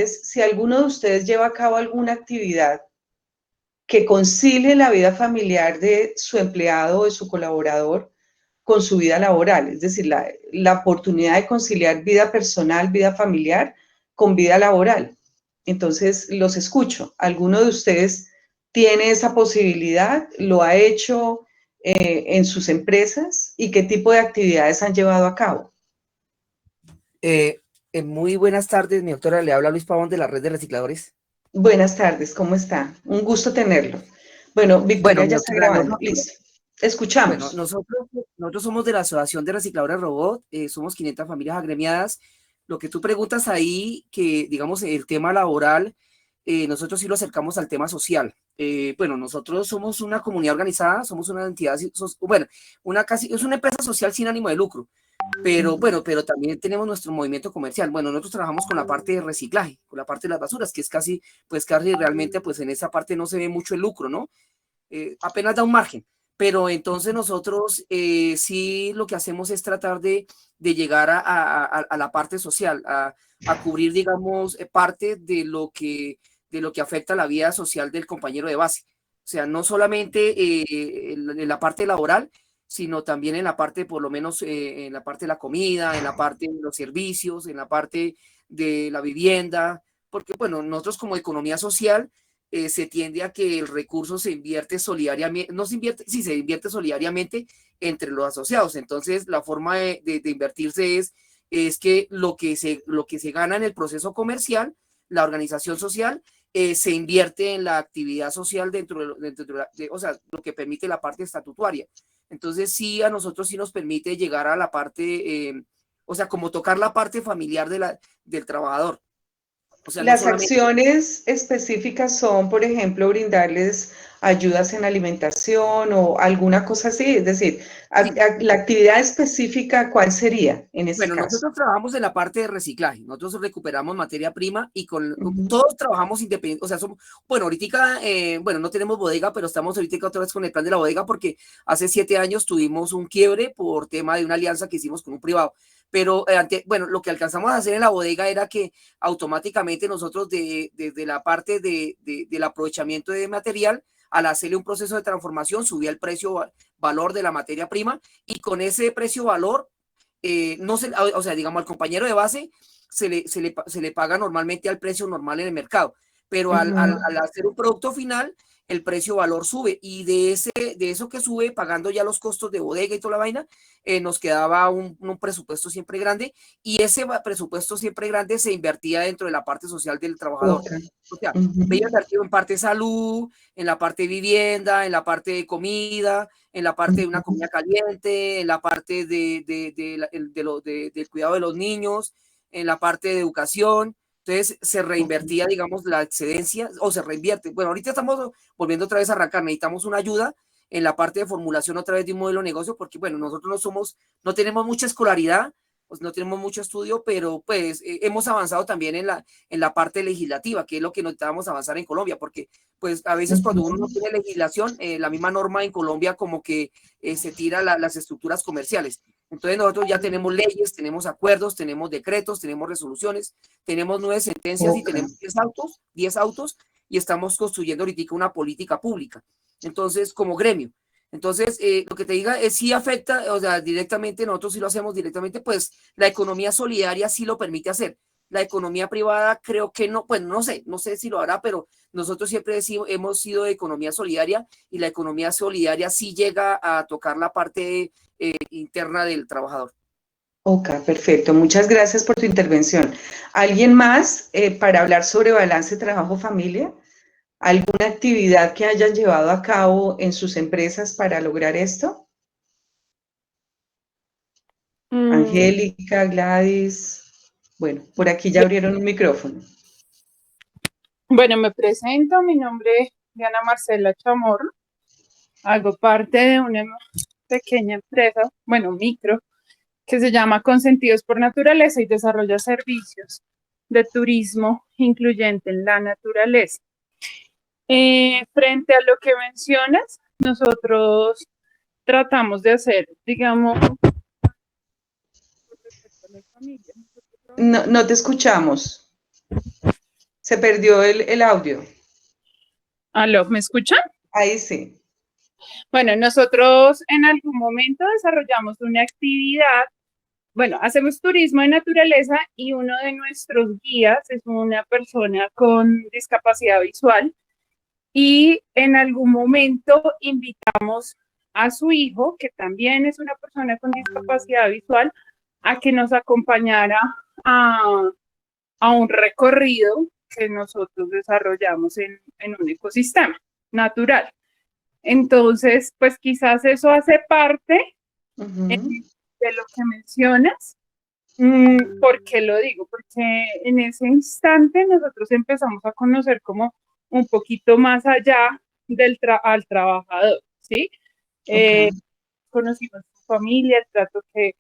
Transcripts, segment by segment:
si alguno de ustedes lleva a cabo alguna actividad que concilie la vida familiar de su empleado o de su colaborador con su vida laboral, es decir, la oportunidad de conciliar vida personal, vida familiar con vida laboral. Entonces, los escucho. ¿Alguno de ustedes tiene esa posibilidad? ¿Lo ha hecho en sus empresas? ¿Y qué tipo de actividades han llevado a cabo? Muy buenas tardes, mi doctora. Le habla Luis Pavón de la Red de Recicladores. Buenas tardes, ¿cómo está? Un gusto tenerlo. Bueno, Victoria Mi ya está doctora, grabando. Listo. Escuchamos. Nosotros somos de la Asociación de Recicladores Robot, somos 500 familias agremiadas. Lo que tú preguntas ahí, que digamos el tema laboral, nosotros sí lo acercamos al tema social. Nosotros somos una comunidad organizada, somos una entidad, es una empresa social sin ánimo de lucro. Pero también tenemos nuestro movimiento comercial. Bueno, nosotros trabajamos con la parte de reciclaje, con la parte de las basuras, que es casi realmente, pues en esa parte no se ve mucho el lucro, ¿no? Apenas da un margen. Pero entonces nosotros sí lo que hacemos es tratar de llegar a la parte social, a cubrir, digamos, parte de lo que afecta la vida social del compañero de base. O sea, no solamente en la parte laboral, sino también en la parte, por lo menos, en la parte de la comida, en la parte de los servicios, en la parte de la vivienda, porque, bueno, nosotros como economía social se tiende a que el recurso se invierte solidariamente, no se invierte, sí, se invierte solidariamente entre los asociados. Entonces, la forma de invertirse es que lo que se gana en el proceso comercial, la organización social, se invierte en la actividad social o sea, lo que permite la parte estatutaria. Entonces, sí, a nosotros sí nos permite llegar a la parte, o sea, como tocar la parte familiar del trabajador. O sea, no Las solamente... acciones específicas son, por ejemplo, brindarles ayudas en alimentación o alguna cosa así. Es decir, Sí. la actividad específica, ¿cuál sería en ese Bueno, caso? nosotros trabajamos en la parte de reciclaje, nosotros recuperamos materia prima y Ujú. todos trabajamos independientes, o sea, somos, bueno, ahorita, no tenemos bodega, pero estamos ahorita otra vez con el plan de la bodega porque hace 7 años tuvimos un quiebre por tema de una alianza que hicimos con un privado. Pero, lo que alcanzamos a hacer en la bodega era que automáticamente nosotros desde la parte del aprovechamiento de material, al hacerle un proceso de transformación, subía el precio valor de la materia prima y con ese precio valor no se, o sea, digamos, al compañero de base se le paga normalmente al precio normal en el mercado, pero al hacer un producto final, el precio valor sube y de eso que sube, pagando ya los costos de bodega y toda la vaina, nos quedaba un presupuesto siempre grande y ese presupuesto siempre grande se invertía dentro de la parte social del trabajador. Okay. O sea, veía Uh-huh. invertido en parte de salud, en la parte de vivienda, en la parte de comida, en la parte de una comida caliente, en la parte del cuidado de los niños, en la parte de educación. Entonces se reinvertía, digamos, la excedencia o se reinvierte. Bueno, ahorita estamos volviendo otra vez a arrancar, necesitamos una ayuda en la parte de formulación otra vez de un modelo de negocio, porque bueno, nosotros no tenemos mucha escolaridad, pues no tenemos mucho estudio, pero pues hemos avanzado también en la parte legislativa, que es lo que necesitábamos avanzar en Colombia, porque pues a veces cuando uno no tiene legislación, la misma norma en Colombia como que se tira las estructuras comerciales. Entonces nosotros ya tenemos leyes, tenemos acuerdos, tenemos decretos, tenemos resoluciones, tenemos 9 sentencias y Okay. tenemos 10 autos y estamos construyendo ahorita una política pública. Entonces, como gremio. Entonces, lo que te diga es si afecta, o sea, directamente, nosotros sí lo hacemos directamente, pues la economía solidaria sí lo permite hacer. La economía privada creo que no, pues no sé si lo hará, pero nosotros siempre hemos sido de economía solidaria y la economía solidaria sí llega a tocar la parte interna del trabajador. Ok, perfecto. Muchas gracias por tu intervención. ¿Alguien más para hablar sobre balance trabajo-familia? ¿Alguna actividad que hayan llevado a cabo en sus empresas para lograr esto? Angélica, Gladys. Bueno, por aquí ya abrieron un micrófono. Bueno, me presento, mi nombre es Diana Marcela Chamorro, hago parte de una pequeña empresa, bueno, micro, que se llama Consentidos por Naturaleza y desarrolla servicios de turismo incluyente en la naturaleza. Frente a lo que mencionas, nosotros tratamos de hacer, digamos, No, no te escuchamos. Se perdió el audio. ¿Aló, me escuchan? Ahí sí. Bueno, nosotros en algún momento desarrollamos una actividad, bueno, hacemos turismo de naturaleza y uno de nuestros guías es una persona con discapacidad visual y en algún momento invitamos a su hijo, que también es una persona con discapacidad visual, a que nos acompañara a, a un recorrido que nosotros desarrollamos en un ecosistema natural. Entonces, pues quizás eso hace parte de lo que mencionas. ¿Por qué lo digo? Porque en ese instante nosotros empezamos a conocer como un poquito más allá al trabajador, ¿sí? Okay. Conocimos su familia, el trato que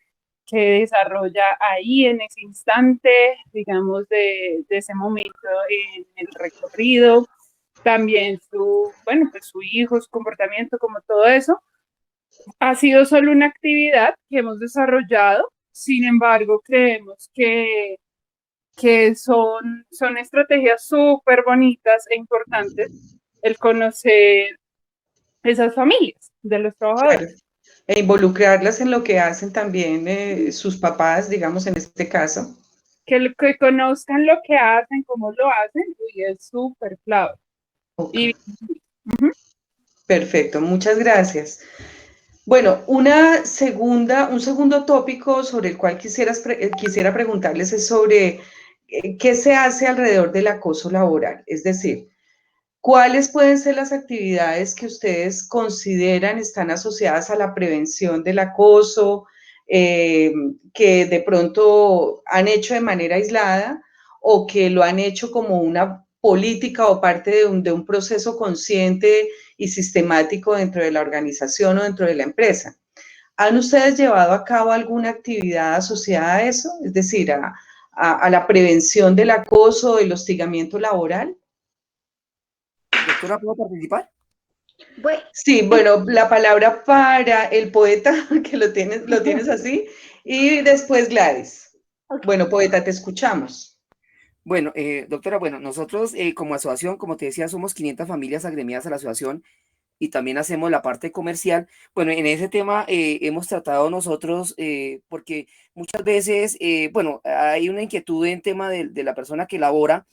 desarrolla ahí en ese instante, digamos, de ese momento en el recorrido, también bueno, pues su hijo, su comportamiento, como todo eso. Ha sido solo una actividad que hemos desarrollado, sin embargo, creemos que son estrategias súper bonitas e importantes el conocer esas familias de los Claro. trabajadores. E involucrarlas en lo que hacen también sus papás, digamos, en este caso. Que conozcan lo que hacen, cómo lo hacen, y es súper clave. Okay. Y, uh-huh. Perfecto, muchas gracias. Bueno, un segundo tópico sobre el cual quisiera preguntarles es sobre qué se hace alrededor del acoso laboral. Es decir, ¿cuáles pueden ser las actividades que ustedes consideran están asociadas a la prevención del acoso, que de pronto han hecho de manera aislada o que lo han hecho como una política o parte de un proceso consciente y sistemático dentro de la organización o dentro de la empresa? ¿Han ustedes llevado a cabo alguna actividad asociada a eso? Es decir, a la prevención del acoso, del hostigamiento laboral. Doctora, ¿puedo participar? Bueno, Sí, bueno, la palabra para el poeta, que lo tienes así, y después Gladys. okay. Bueno, poeta, te escuchamos. Bueno, doctora, bueno, nosotros como asociación, como te decía, somos 500 familias agremiadas a la asociación y también hacemos la parte comercial. Bueno, en ese tema hemos tratado nosotros, porque muchas veces, bueno, hay una inquietud en tema de la persona que labora,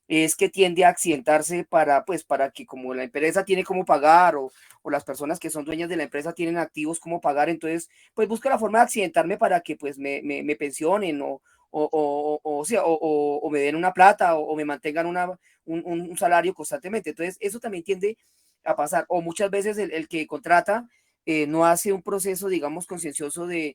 es que tiende a accidentarse pues, para que como la empresa tiene cómo pagar o las personas que son dueñas de la empresa tienen activos cómo pagar, entonces, pues busca la forma de accidentarme para que pues me pensionen o sea, o me den una plata o me mantengan un salario constantemente. Entonces, eso también tiende a pasar. O muchas veces el que contrata no hace un proceso, digamos, conciencioso de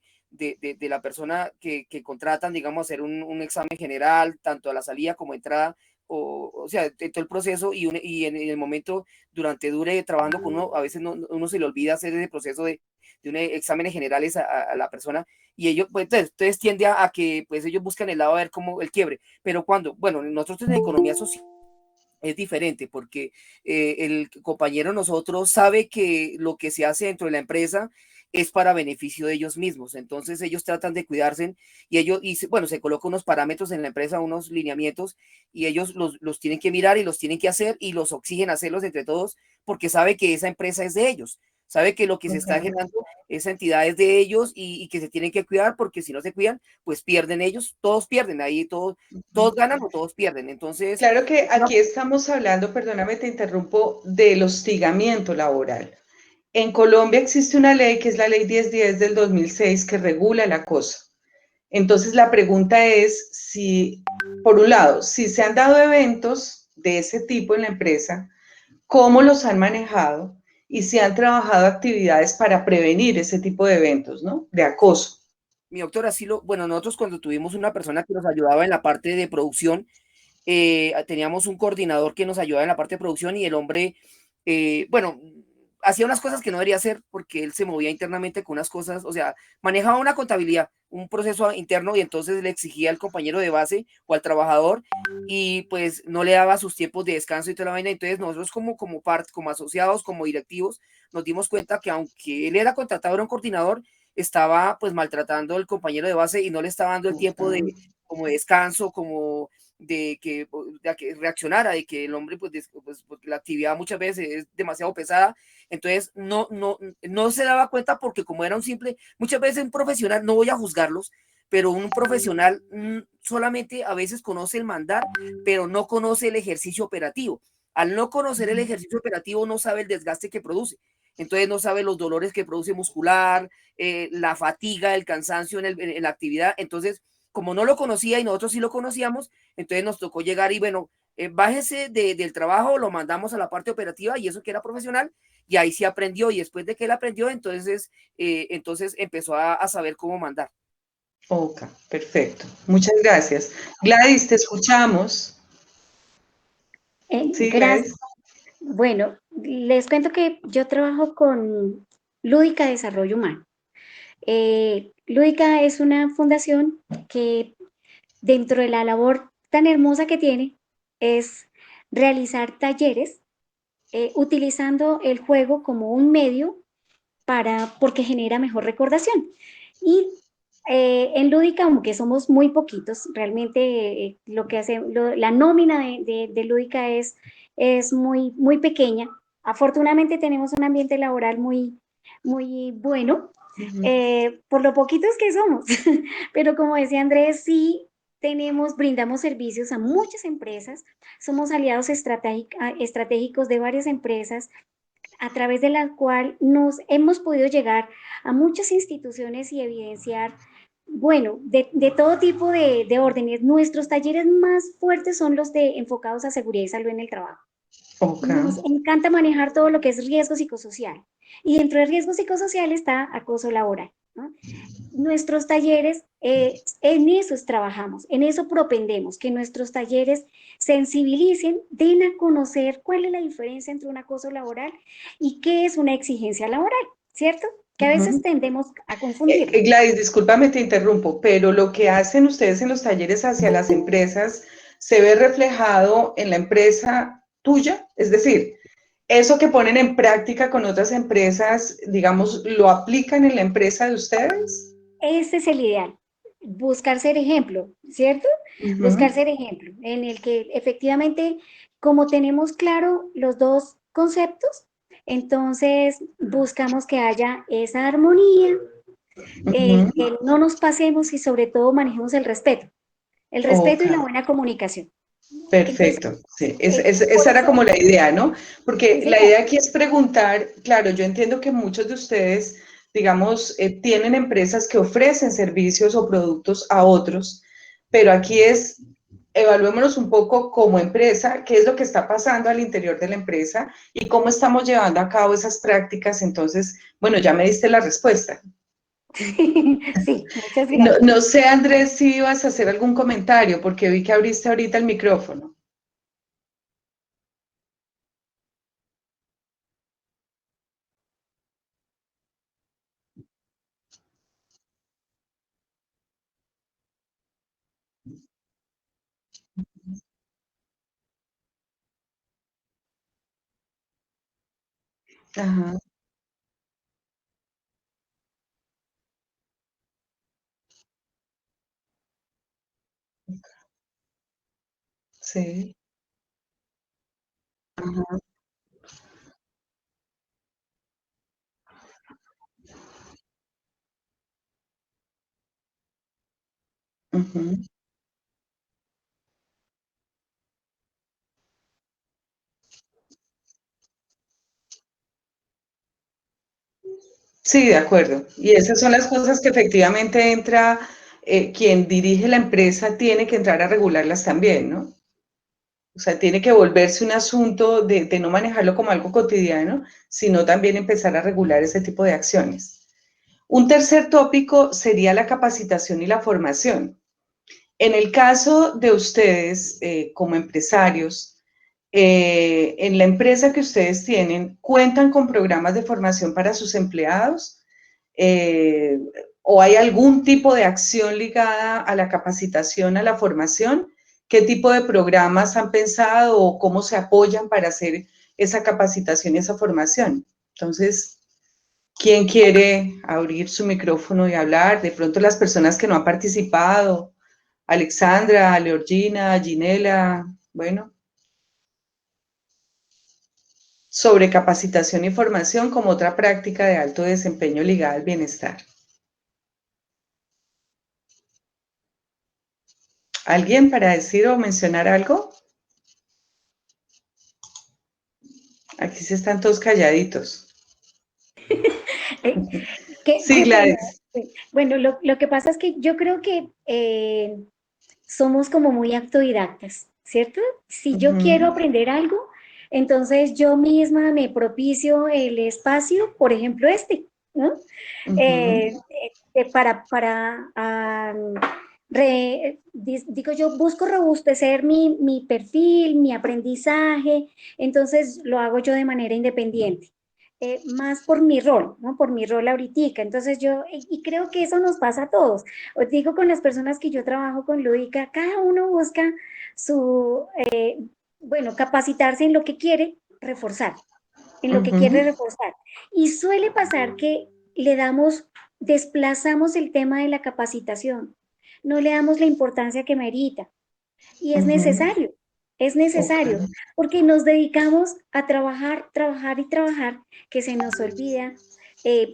la persona que contratan, digamos, hacer un examen general, tanto a la salida como entrada, o sea, de todo el proceso y en el momento durante dure trabajando con uno, a veces uno se le olvida hacer ese proceso de exámenes generales a la persona y ellos, pues, entonces tiende a que pues ellos buscan el lado a ver cómo el quiebre, pero cuando, bueno, nosotros en economía social es diferente porque el compañero nosotros sabe que lo que se hace dentro de la empresa es para beneficio de ellos mismos. Entonces ellos tratan de cuidarse y ellos, bueno, se colocan unos parámetros en la empresa, unos lineamientos y ellos los tienen que mirar y los tienen que hacer y los exigen hacerlos entre todos porque sabe que esa empresa es de ellos. Sabe que lo que se está generando, esa entidad es de ellos y que se tienen que cuidar porque si no se cuidan, pues pierden ellos, todos pierden, ahí todos ganan o todos pierden. Entonces, Claro que aquí estamos hablando, perdóname, te interrumpo, del hostigamiento laboral. En Colombia existe una ley que es la Ley 1010 del 2006 que regula el acoso. Entonces la pregunta es si, por un lado, si se han dado eventos de ese tipo en la empresa, cómo los han manejado y si han trabajado actividades para prevenir ese tipo de eventos, ¿no? De acoso. mi doctora, sí bueno, nosotros cuando tuvimos una persona que nos ayudaba en la parte de producción, teníamos un coordinador que nos ayudaba en la parte de producción y el hombre, bueno, hacía unas cosas que no debería hacer porque él se movía internamente con unas cosas, o sea, manejaba una contabilidad, un proceso interno y entonces le exigía al compañero de base o al trabajador y pues no le daba sus tiempos de descanso y toda la vaina. Entonces nosotros como asociados, como directivos, nos dimos cuenta que aunque él era contratado, era un coordinador, estaba pues maltratando al compañero de base y no le estaba dando el tiempo como de descanso, como que reaccionara, de que el hombre, porque la actividad muchas veces es demasiado pesada, entonces no se daba cuenta porque como era un simple, muchas veces un profesional, no voy a juzgarlos, pero un profesional solamente a veces conoce el mandar, pero no conoce el ejercicio operativo. Al no conocer el ejercicio operativo no sabe el desgaste que produce. Entonces no sabe los dolores que produce muscular, la fatiga, el cansancio en la actividad. Entonces, como no lo conocía y nosotros sí lo conocíamos, entonces nos tocó llegar y bueno, bájese del trabajo, lo mandamos a la parte operativa y eso que era profesional, y ahí sí aprendió, y después de que él aprendió, entonces empezó a saber cómo mandar. Ok, perfecto. Muchas gracias. Gladys, te escuchamos. Sí, Gracias. Gladys. Bueno, les cuento que yo trabajo con Lúdica Desarrollo Humano. Lúdica es una fundación que dentro de la labor tan hermosa que tiene es realizar talleres utilizando el juego como un medio porque genera mejor recordación. Y en Lúdica, aunque somos muy poquitos, realmente lo que hace, la nómina de Lúdica es muy pequeña. Afortunadamente tenemos un ambiente laboral muy bueno, por lo poquitos que somos. Pero como decía Andrés, sí brindamos servicios a muchas empresas, somos aliados estratégicos de varias empresas, a través de la cual nos hemos podido llegar a muchas instituciones y evidenciar, bueno, de todo tipo de órdenes. Nuestros talleres más fuertes son los enfocados a seguridad y salud en el trabajo. Okay. Nos encanta manejar todo lo que es riesgo psicosocial. Y dentro de riesgo psicosocial está acoso laboral, ¿no? Nuestros talleres, en eso trabajamos, en eso propendemos, que nuestros talleres sensibilicen, den a conocer cuál es la diferencia entre un acoso laboral y qué es una exigencia laboral, ¿cierto? Que a veces tendemos a confundir. Gladys, discúlpame, te interrumpo, pero lo que hacen ustedes en los talleres hacia las empresas se ve reflejado en la empresa tuya, es decir, eso que ponen en práctica con otras empresas, digamos, ¿lo aplican en la empresa de ustedes? Ese es el ideal, buscar ser ejemplo, ¿cierto? Buscar ser ejemplo, en el que efectivamente, como tenemos claro los dos conceptos, entonces buscamos que haya esa armonía, que no nos pasemos y sobre todo manejemos el respeto y la buena comunicación. Perfecto, entonces, sí, esa era como la idea, ¿no? Porque sí, la idea aquí es preguntar, claro, yo entiendo que muchos de ustedes, digamos, tienen empresas que ofrecen servicios o productos a otros, pero aquí es, evaluémonos un poco como empresa, qué es lo que está pasando al interior de la empresa y cómo estamos llevando a cabo esas prácticas. Entonces, bueno, ya me diste la respuesta. Sí, muchas gracias. No sé, Andrés, si ibas a hacer algún comentario, porque vi que abriste ahorita el micrófono. Ajá, sí. Ajá, ujú. Sí, de acuerdo. Y esas son las cosas que efectivamente entra, quien dirige la empresa tiene que entrar a regularlas también, ¿no? O sea, tiene que volverse un asunto de no manejarlo como algo cotidiano, sino también empezar a regular ese tipo de acciones. Un tercer tópico sería la capacitación y la formación. En el caso de ustedes, como empresarios, en la empresa que ustedes tienen, ¿cuentan con programas de formación para sus empleados? ¿O hay algún tipo de acción ligada a la capacitación, a la formación? ¿Qué tipo de programas han pensado o cómo se apoyan para hacer esa capacitación y esa formación? Entonces, ¿quién quiere abrir su micrófono y hablar? De pronto las personas que no han participado, Alexandra, Leorgina, Ginela, bueno, sobre capacitación y formación como otra práctica de alto desempeño ligada al bienestar. ¿Alguien para decir o mencionar algo? Aquí se están todos calladitos. Sí, Qué pena. Gladys. Bueno, lo que pasa es que yo creo que somos como muy autodidactas, ¿cierto? Si yo quiero aprender algo, entonces yo misma me propicio el espacio, por ejemplo, ¿no? Digo yo, busco robustecer mi perfil, mi aprendizaje, entonces lo hago yo de manera independiente. Más por mi rol, ¿no? Por mi rol ahorita. Entonces y creo que eso nos pasa a todos. Os digo con las personas que yo trabajo con Lúdica, cada uno busca bueno, capacitarse en lo que quiere reforzar, en lo que quiere reforzar. Y suele pasar que desplazamos el tema de la capacitación, no le damos la importancia que merita. Y es necesario, porque nos dedicamos a trabajar, trabajar y trabajar, que se nos olvida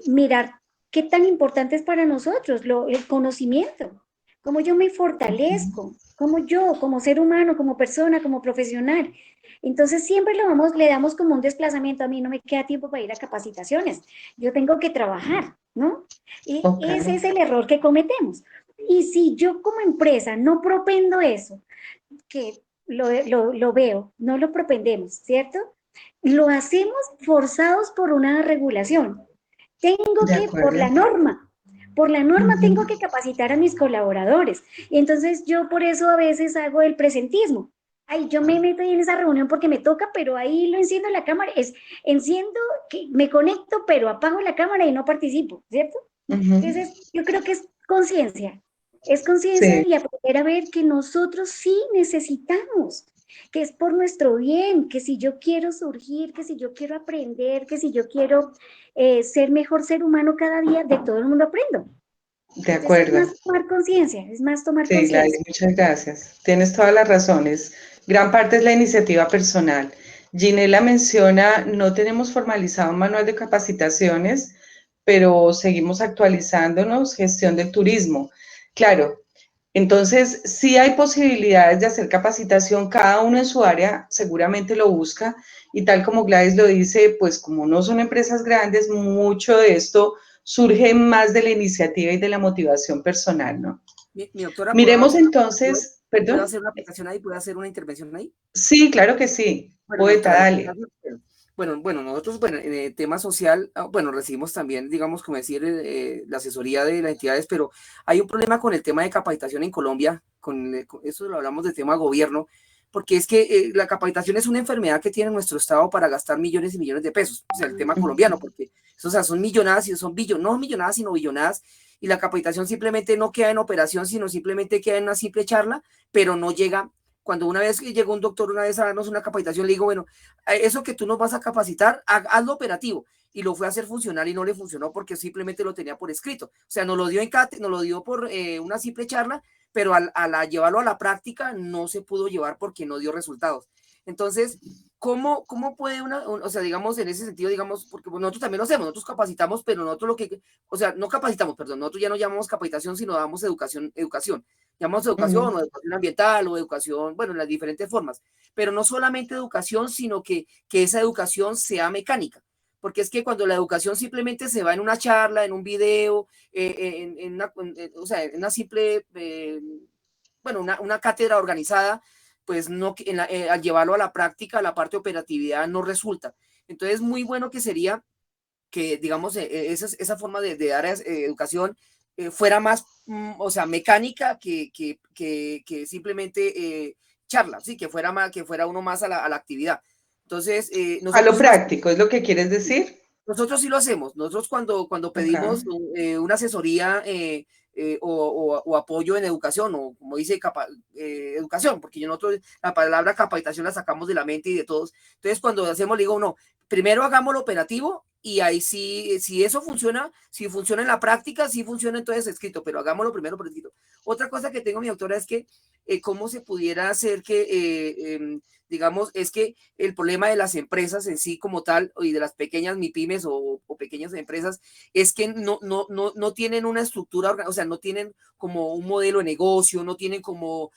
mirar qué tan importante es para nosotros el conocimiento, cómo yo me fortalezco, cómo yo, como ser humano, como persona, como profesional. Entonces siempre le damos como un desplazamiento. A mí no me queda tiempo para ir a capacitaciones, yo tengo que trabajar, ¿no? Y ese es el error que cometemos. Y si yo como empresa no propendo eso, que lo veo, no lo propendemos, ¿cierto? Lo hacemos forzados por una regulación. Tengo que, por la norma tengo que capacitar a mis colaboradores. Y entonces yo por eso a veces hago el presentismo. Ay, yo me meto en esa reunión porque me toca, pero ahí lo enciendo la cámara, me conecto, pero apago la cámara y no participo, ¿cierto? Entonces, yo creo que es conciencia Sí. y aprender a ver que nosotros sí necesitamos, que es por nuestro bien, que si yo quiero surgir, que si yo quiero aprender, que si yo quiero ser mejor ser humano cada día, de todo el mundo aprendo. De Entonces acuerdo. es más tomar Sí, Gladys, conciencia. muchas gracias. Tienes todas las razones. Gran parte es la iniciativa personal. Ginela menciona, no tenemos formalizado un manual de capacitaciones, pero seguimos actualizándonos, gestión del turismo. Claro, entonces sí hay posibilidades de hacer capacitación, cada uno en su área seguramente lo busca, y tal como Gladys lo dice, pues como no son empresas grandes, mucho de esto surge más de la iniciativa y de la motivación personal, ¿no? Mi doctora, Miremos entonces, ¿puedo perdón. hacer una aplicación ahí? ¿Puedo hacer una intervención ahí? Sí, claro que sí. Bueno, Poeta, doctora, dale. bueno, nosotros, bueno, en el tema social, bueno, recibimos también, digamos, como decir, la asesoría de las entidades, pero hay un problema con el tema de capacitación en Colombia, con eso lo hablamos del tema gobierno, porque es que la capacitación es una enfermedad que tiene nuestro Estado para gastar millones y millones de pesos, o sea, el tema colombiano, porque eso, o sea, son millonadas y son no millonadas, sino billonadas, y la capacitación simplemente no queda en operación, sino simplemente queda en una simple charla, pero no llega. Cuando una vez llegó un doctor una vez a darnos una capacitación, le digo, bueno, eso que tú nos vas a capacitar, hazlo operativo. Y lo fue a hacer funcionar y no le funcionó porque simplemente lo tenía por escrito. O sea, nos lo dio nos lo dio por una simple charla, pero llevarlo a la práctica no se pudo llevar porque no dio resultados. Entonces, ¿cómo puede o sea, digamos, en ese sentido, digamos, porque nosotros también lo hacemos, nosotros capacitamos, pero nosotros o sea, no capacitamos, perdón, nosotros ya no llamamos capacitación, sino damos educación. Llamamos educación o educación ambiental o educación, bueno, en las diferentes formas, pero no solamente educación, sino que esa educación sea mecánica, porque es que cuando la educación simplemente se va en una charla, en un video, o sea, en una simple, bueno, una cátedra organizada, pues no, al llevarlo a la práctica, la parte de operatividad no resulta. Entonces, muy bueno que sería que, digamos, esa forma de dar educación fuera más, o sea, mecánica que simplemente charla, ¿sí? Que fuera uno más a la actividad. Entonces, A lo nosotros práctico, ¿es lo que quieres decir? nosotros sí lo hacemos. Nosotros cuando pedimos una asesoría o apoyo en educación, o como dice educación, porque nosotros la palabra capacitación la sacamos de la mente y de todos. Entonces, cuando hacemos, le digo, no, primero hagamos lo operativo y ahí sí, si eso funciona, si funciona en la práctica, sí funciona entonces escrito, pero hagámoslo primero por escrito. Otra cosa que tengo, mi doctora, es que cómo se pudiera hacer que, digamos, es que el problema de las empresas en sí como tal, y de las pequeñas MIPYMES o pequeñas empresas, es que no tienen una estructura, o sea, no tienen como un modelo de negocio, no tienen como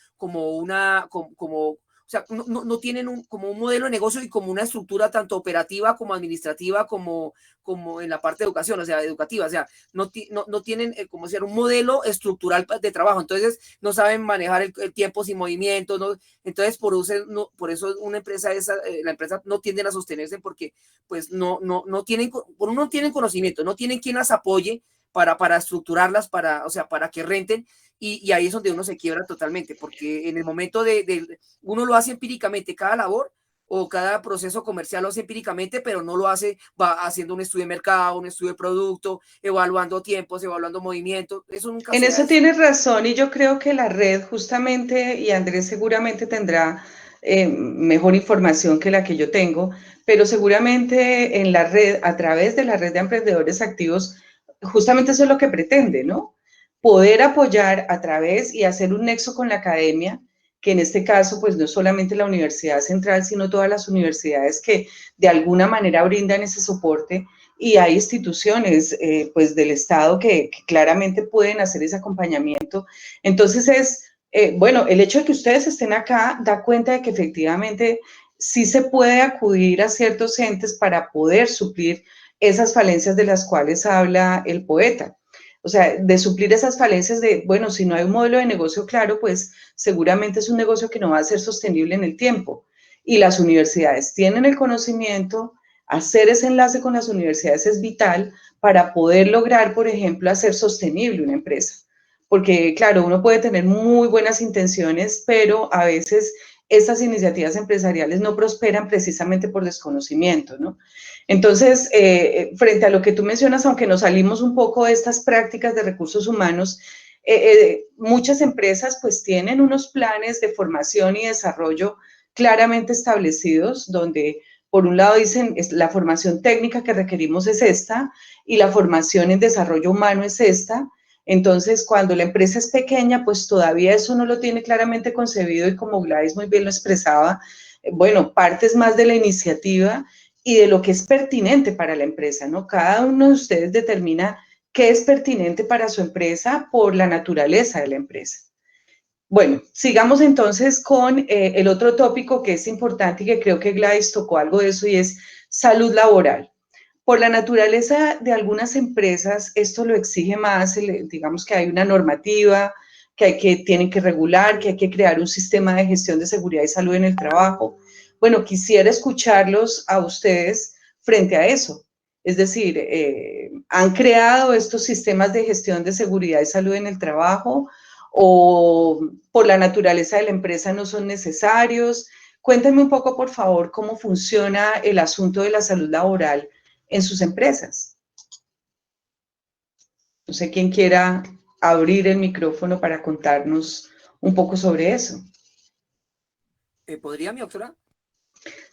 o sea, no tienen como un modelo de negocio y como una estructura tanto operativa como administrativa como en la parte de educación, o sea, educativa, o sea, no tienen como decir un modelo estructural de trabajo, entonces no saben manejar el tiempo sin movimiento, ¿no? Entonces por eso una empresa la empresa no tienden a sostenerse porque pues no tienen, por uno no tienen conocimiento, no tienen quien las apoye para estructurarlas, o sea, para que renten, y ahí es donde uno se quiebra totalmente, porque en el momento uno lo hace empíricamente, cada labor o cada proceso comercial lo hace empíricamente, pero no lo hace, va haciendo un estudio de mercado, un estudio de producto, evaluando tiempos, evaluando movimientos, eso nunca En se eso hace. tienes razón y yo creo que la red justamente, y Andrés seguramente tendrá mejor información que la que yo tengo, pero seguramente en la red, a través de la red de emprendedores activos, justamente eso es lo que pretende, ¿no? Poder apoyar a través y hacer un nexo con la academia, que en este caso, pues no es solamente la Universidad Central, sino todas las universidades que de alguna manera brindan ese soporte, y hay instituciones pues del Estado que claramente pueden hacer ese acompañamiento. Entonces bueno, el hecho de que ustedes estén acá da cuenta de que efectivamente sí se puede acudir a ciertos entes para poder suplir esas falencias de las cuales habla el poeta. O sea, de suplir esas falencias de, bueno, si no hay un modelo de negocio claro, pues seguramente es un negocio que no va a ser sostenible en el tiempo. Y las universidades tienen el conocimiento, hacer ese enlace con las universidades es vital para poder lograr, por ejemplo, hacer sostenible una empresa. Porque, claro, uno puede tener muy buenas intenciones, pero a veces estas iniciativas empresariales no prosperan precisamente por desconocimiento, ¿no? Entonces, frente a lo que tú mencionas, aunque nos salimos un poco de estas prácticas de recursos humanos, muchas empresas pues tienen unos planes de formación y desarrollo claramente establecidos, donde por un lado dicen, la formación técnica que requerimos es esta, y la formación en desarrollo humano es esta. Entonces, cuando la empresa es pequeña, pues todavía eso no lo tiene claramente concebido, y como Gladys muy bien lo expresaba, bueno, partes más de la iniciativa y de lo que es pertinente para la empresa, ¿no? Cada uno de ustedes determina qué es pertinente para su empresa por la naturaleza de la empresa. Bueno, sigamos entonces con el otro tópico que es importante y que creo que Gladys tocó algo de eso, y es salud laboral. Por la naturaleza de algunas empresas, esto lo exige más, digamos que hay una normativa tienen que regular, que hay que crear un sistema de gestión de seguridad y salud en el trabajo. Bueno, quisiera escucharlos a ustedes frente a eso. Es decir, ¿han creado estos sistemas de gestión de seguridad y salud en el trabajo, o por la naturaleza de la empresa no son necesarios? Cuéntenme un poco, por favor, cómo funciona el asunto de la salud laboral en sus empresas. No sé quién quiera abrir el micrófono para contarnos un poco sobre eso. ¿Podría, mi doctora?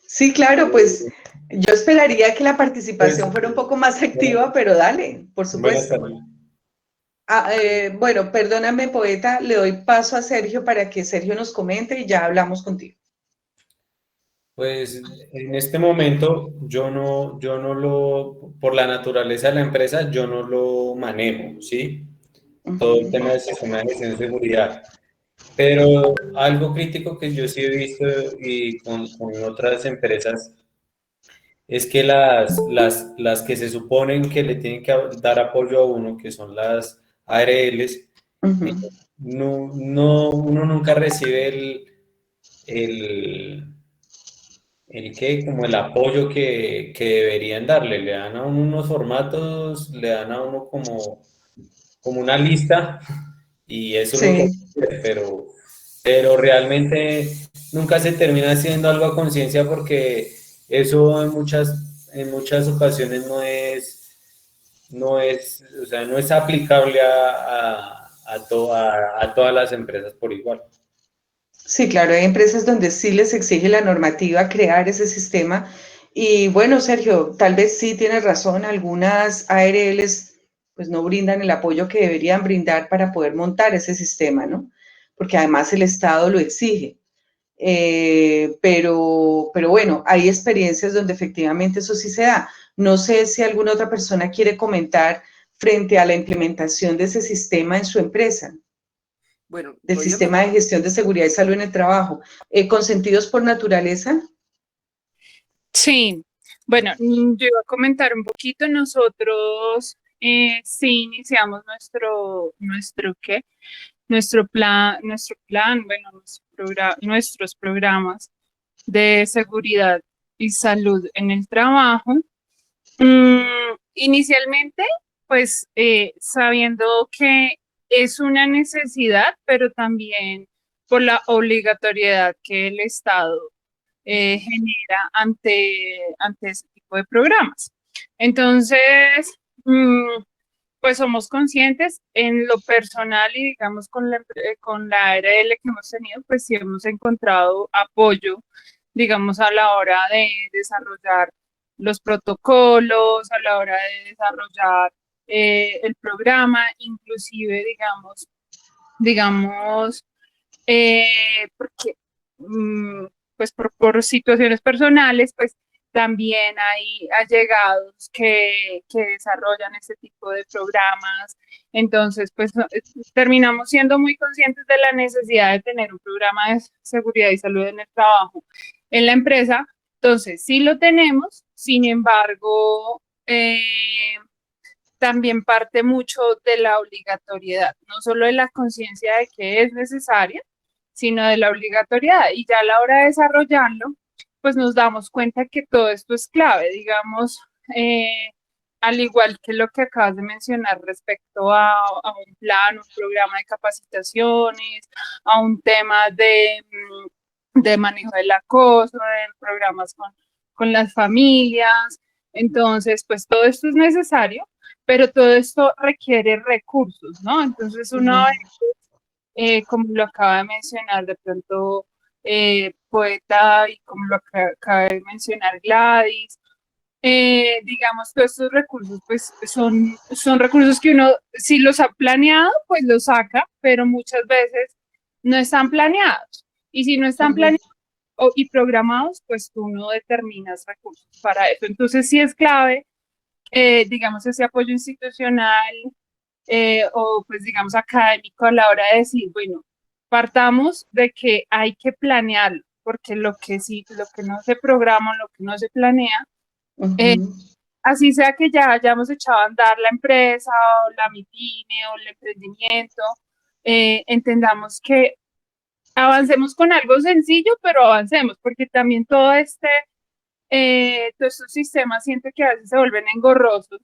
Sí, claro, pues yo esperaría que la participación fuera un poco más activa, pero dale, por supuesto. Bueno, perdóname, poeta, le doy paso a Sergio para que Sergio nos comente y ya hablamos contigo. Pues en este momento por la naturaleza de la empresa, yo no lo manejo, ¿sí? Todo el tema del sistema de gestión de seguridad. Pero algo crítico que yo sí he visto y con otras empresas es que las que se suponen que le tienen que dar apoyo a uno, que son las ARLs, uno nunca recibe como el apoyo que deberían darle. Le dan a uno unos formatos, le dan a uno como una lista, y eso es lo que Sí. hace, pero realmente nunca se termina haciendo algo a conciencia, porque eso en muchas ocasiones no es, o sea, no es aplicable a todas las empresas por igual. Sí, claro, hay empresas donde sí les exige la normativa crear ese sistema. Y bueno, Sergio, tal vez sí tienes razón, algunas ARLs pues no brindan el apoyo que deberían brindar para poder montar ese sistema, ¿no? Porque además el Estado lo exige. Pero bueno, hay experiencias donde efectivamente eso sí se da. No sé si alguna otra persona quiere comentar frente a la implementación de ese sistema en su empresa, Bueno, del podría sistema de gestión de seguridad y salud en el trabajo. ¿Consentidos por naturaleza? Sí, bueno, yo iba a comentar un poquito. Nosotros sí iniciamos ¿qué? Nuestro plan, bueno, nuestros programas de seguridad y salud en el trabajo. Inicialmente, pues sabiendo que es una necesidad, pero también por la obligatoriedad que el Estado genera ante ese tipo de programas. Entonces, pues somos conscientes en lo personal y digamos con la ARL que hemos tenido, pues sí hemos encontrado apoyo, digamos, a la hora de desarrollar los protocolos, a la hora de desarrollar el programa, inclusive, porque pues por situaciones personales, pues también hay allegados que desarrollan este tipo de programas. Entonces, pues terminamos siendo muy conscientes de la necesidad de tener un programa de seguridad y salud en el trabajo en la empresa. Entonces, sí lo tenemos, sin embargo, también parte mucho de la obligatoriedad, no solo de la conciencia de que es necesaria, sino de la obligatoriedad. Y ya a la hora de desarrollarlo, pues nos damos cuenta que todo esto es clave, digamos, al igual que lo que acabas de mencionar respecto a un plan, un programa de capacitaciones, a un tema de manejo del acoso, de programas con las familias. Entonces, pues todo esto es necesario, pero todo esto requiere recursos, ¿no? Entonces, una vez, como lo acaba de mencionar de pronto Poeta y como lo acaba de mencionar Gladys, digamos, todos estos recursos, pues son recursos que uno, si los ha planeado, pues los saca, pero muchas veces no están planeados. Y si no están planeados y programados, pues tú no determinas recursos para eso. Entonces, sí es clave, digamos, ese apoyo institucional o pues digamos académico a la hora de decir, bueno, partamos de que hay que planearlo, porque lo que sí, lo que no se programa, lo que no se planea, eh, así sea que ya hayamos echado a andar la empresa o la MIPYME o el emprendimiento, entendamos que avancemos con algo sencillo, pero avancemos, porque también todos estos sistemas siento que a veces se vuelven engorrosos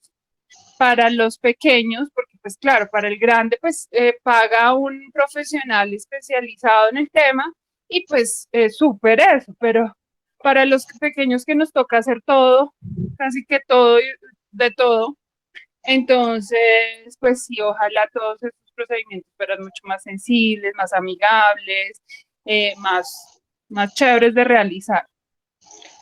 para los pequeños, porque pues claro, para el grande pues paga un profesional especializado en el tema y pues súper eso, pero para los pequeños que nos toca hacer todo, casi que todo, de todo, entonces pues sí, ojalá todos estos procedimientos fueran mucho más sensibles, más amigables, más chéveres de realizar.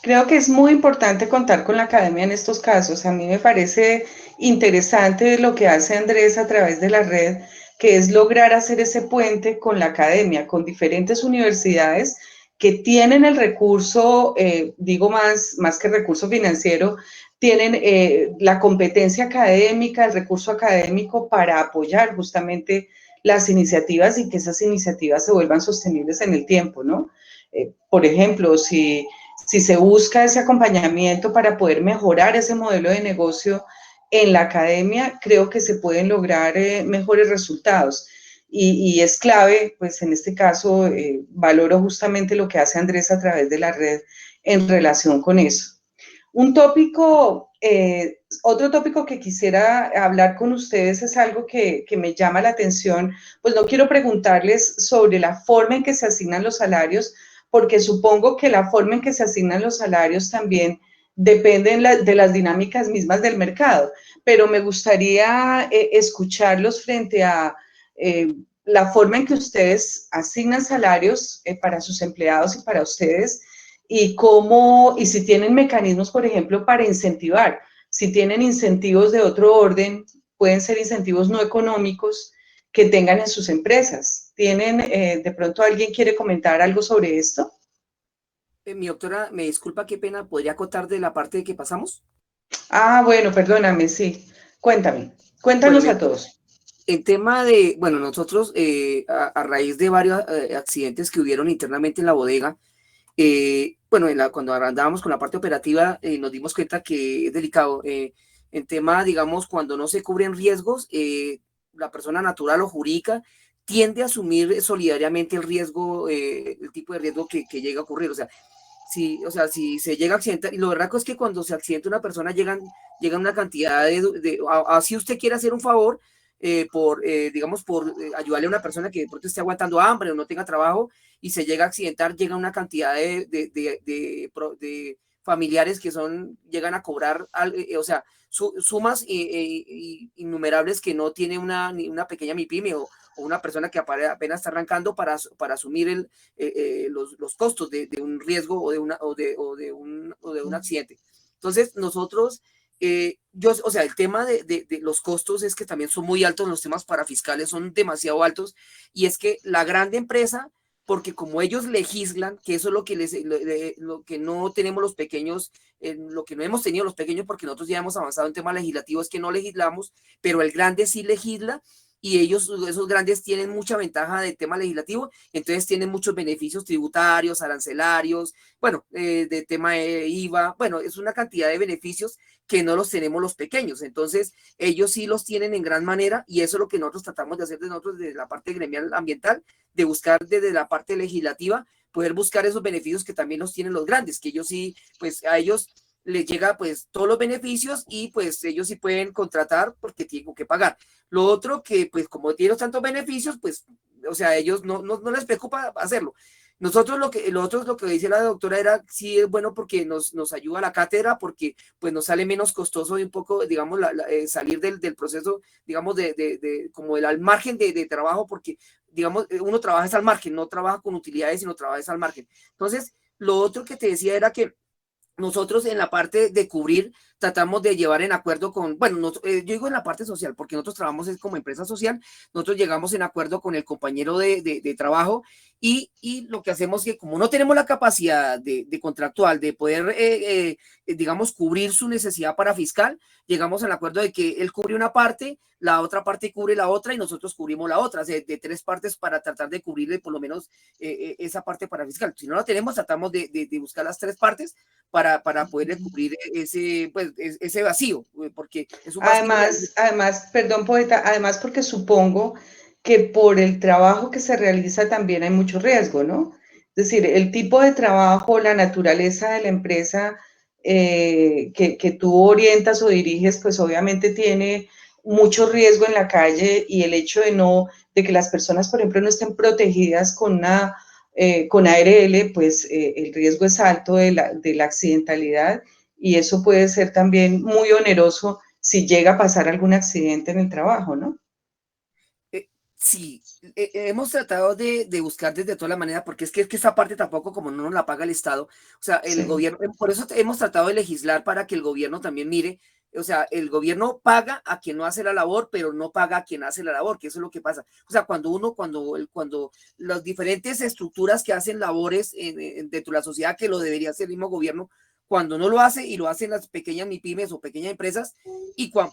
Creo que es muy importante contar con la academia en estos casos. A mí me parece interesante lo que hace Andrés a través de la red, que es lograr hacer ese puente con la academia, con diferentes universidades que tienen el recurso, digo más que recurso financiero, tienen la competencia académica, el recurso académico para apoyar justamente las iniciativas y que esas iniciativas se vuelvan sostenibles en el tiempo, ¿no? Por ejemplo, si se busca ese acompañamiento para poder mejorar ese modelo de negocio en la academia, creo que se pueden lograr mejores resultados. Y es clave, pues en este caso, valoro justamente lo que hace Andrés a través de la red en relación con eso. Otro tópico que quisiera hablar con ustedes es algo que me llama la atención, pues no quiero preguntarles sobre la forma en que se asignan los salarios, porque supongo que la forma en que se asignan los salarios también depende de las dinámicas mismas del mercado, pero me gustaría escucharlos frente a la forma en que ustedes asignan salarios para sus empleados y para ustedes, y si tienen mecanismos, por ejemplo, para incentivar, si tienen incentivos de otro orden, pueden ser incentivos no económicos que tengan en sus empresas. De pronto alguien quiere comentar algo sobre esto? Mi doctora, me disculpa, qué pena, ¿podría acotar de la parte de que pasamos? Bueno, perdóname, sí. Cuéntame, Bueno, cuéntanos a todos. el tema de, bueno, nosotros a raíz de varios accidentes que hubieron internamente en la bodega, bueno, cuando andábamos con la parte operativa, nos dimos cuenta que es delicado. En tema, digamos, cuando no se cubren riesgos, la persona natural o jurídica tiende a asumir solidariamente el riesgo, el tipo de riesgo que llega a ocurrir. Si se llega a accidentar, y lo verdad es que cuando se accidenta una persona llegan una cantidad así usted quiere hacer un favor, digamos, por ayudarle a una persona que de pronto esté aguantando hambre o no tenga trabajo, y se llega a accidentar, llega una cantidad de familiares que llegan a cobrar, o sea, sumas innumerables que no tiene ni una pequeña MIPYME o una persona que apenas está arrancando para asumir los costos de un riesgo o de un accidente. Entonces, nosotros, o sea, el tema de los costos es que también son muy altos, los temas parafiscales son demasiado altos, y es que la grande empresa, porque como ellos legislan, que eso es lo que no tenemos los pequeños, lo que no hemos tenido los pequeños, porque nosotros ya hemos avanzado en temas legislativos, es que no legislamos, pero el grande sí legisla, y esos grandes tienen mucha ventaja del tema legislativo, entonces tienen muchos beneficios tributarios, arancelarios, bueno, de tema de IVA, bueno, es una cantidad de beneficios que no los tenemos los pequeños. Entonces ellos sí los tienen en gran manera, y eso es lo que nosotros tratamos de hacer desde la parte gremial ambiental, de buscar desde la parte legislativa, poder buscar esos beneficios que también los tienen los grandes, que ellos sí, pues a ellos les llega pues todos los beneficios, y pues ellos sí pueden contratar porque tienen que pagar. Lo otro que pues como tienen tantos beneficios, pues, o sea, ellos no les preocupa hacerlo. Nosotros lo otro es lo que dice la doctora, era sí es bueno porque nos ayuda a la cátedra, porque pues nos sale menos costoso y un poco, digamos, salir del proceso, digamos, como al margen de trabajo, porque, digamos, uno trabaja es al margen, no trabaja con utilidades, sino trabaja es al margen. Entonces, lo otro que te decía era que nosotros en la parte de cubrir tratamos de llevar en acuerdo bueno, yo digo en la parte social, porque nosotros trabajamos como empresa social, nosotros llegamos en acuerdo con el compañero de trabajo, y lo que hacemos es que como no tenemos la capacidad de contractual de poder, digamos, cubrir su necesidad para fiscal, llegamos al acuerdo de que él cubre una parte, la otra parte cubre la otra, y nosotros cubrimos la otra, o sea, de 3 partes, para tratar de cubrirle por lo menos esa parte para fiscal. Si no la tenemos, tratamos de buscar las 3 partes para poder cubrir ese vacío, porque es un vacío. Además, perdón, poeta, además porque supongo que por el trabajo que se realiza también hay mucho riesgo, ¿no? Es decir, el tipo de trabajo, la naturaleza de la empresa que tú orientas o diriges, pues obviamente tiene mucho riesgo en la calle, y el hecho de que las personas, por ejemplo, no estén protegidas con ARL, pues el riesgo es alto de la accidentalidad, y eso puede ser también muy oneroso si llega a pasar algún accidente en el trabajo, ¿no? Sí, hemos tratado de buscar desde toda la manera, porque es que esa parte tampoco, como no nos la paga el Estado, o sea, el gobierno, por eso hemos tratado de legislar para que el gobierno también mire, o sea, el gobierno paga a quien no hace la labor, pero no paga a quien hace la labor, que eso es lo que pasa. O sea, cuando las diferentes estructuras que hacen labores dentro de la sociedad, que lo debería hacer el mismo gobierno, cuando no lo hace, y lo hacen las pequeñas MIPYMES o pequeñas empresas,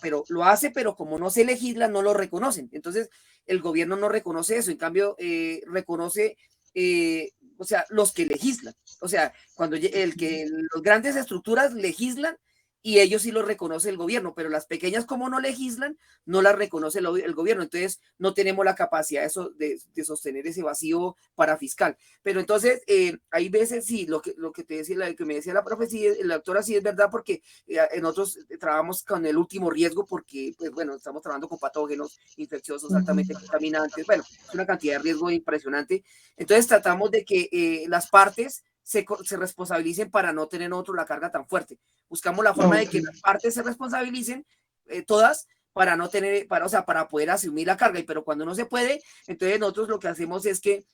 pero lo hace, pero como no se legisla, no lo reconocen. Entonces, el gobierno no reconoce eso, en cambio, reconoce, o sea, los que legislan. O sea, cuando los grandes estructuras legislan, y ellos sí lo reconoce el gobierno, pero las pequeñas, como no legislan, no las reconoce el gobierno. Entonces, no tenemos la capacidad de sostener ese vacío para fiscal. Pero entonces, hay veces, sí, lo que te decía, que me decía la profe, sí, la doctora, sí es verdad, porque nosotros trabajamos con el último riesgo, porque, pues bueno, estamos trabajando con patógenos infecciosos altamente contaminantes. Bueno, es una cantidad de riesgo impresionante. Entonces, tratamos de que las partes se responsabilicen para no tener nosotros la carga tan fuerte. Buscamos la forma de que las partes se responsabilicen, todas, para no tener, o sea, para poder asumir la carga, pero cuando no se puede, entonces nosotros lo que hacemos es que,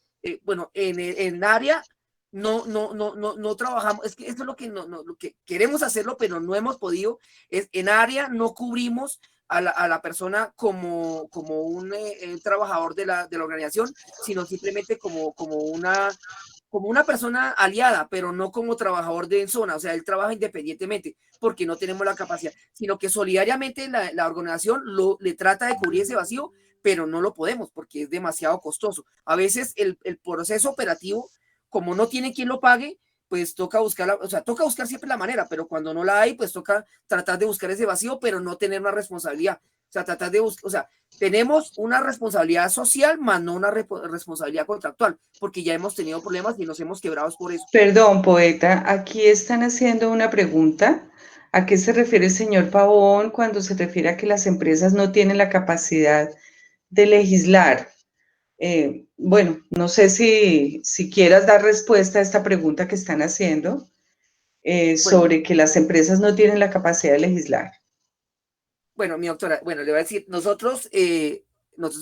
bueno, en el área no trabajamos, es que esto es lo que, lo que queremos hacerlo, pero no hemos podido, es en área no cubrimos a la persona como un trabajador de la organización, sino simplemente como una persona aliada, pero no como trabajador de zona, o sea, él trabaja independientemente porque no tenemos la capacidad, sino que solidariamente la organización le trata de cubrir ese vacío, pero no lo podemos porque es demasiado costoso. A veces el proceso operativo, como no tiene quien lo pague, pues toca buscar, o sea, toca buscar siempre la manera, pero cuando no la hay, pues toca tratar de buscar ese vacío, pero no tener una responsabilidad. O sea, tratar de buscar, o sea, tenemos una responsabilidad social, más no una responsabilidad contractual, porque ya hemos tenido problemas y nos hemos quebrado por eso. Perdón, poeta, aquí están haciendo una pregunta. ¿A qué se refiere el señor Pavón cuando se refiere a que las empresas no tienen la capacidad de legislar? Bueno, no sé si quieras dar respuesta a esta pregunta que están haciendo sobre que las empresas no tienen la capacidad de legislar. Bueno, mi doctora, bueno, le voy a decir, nosotros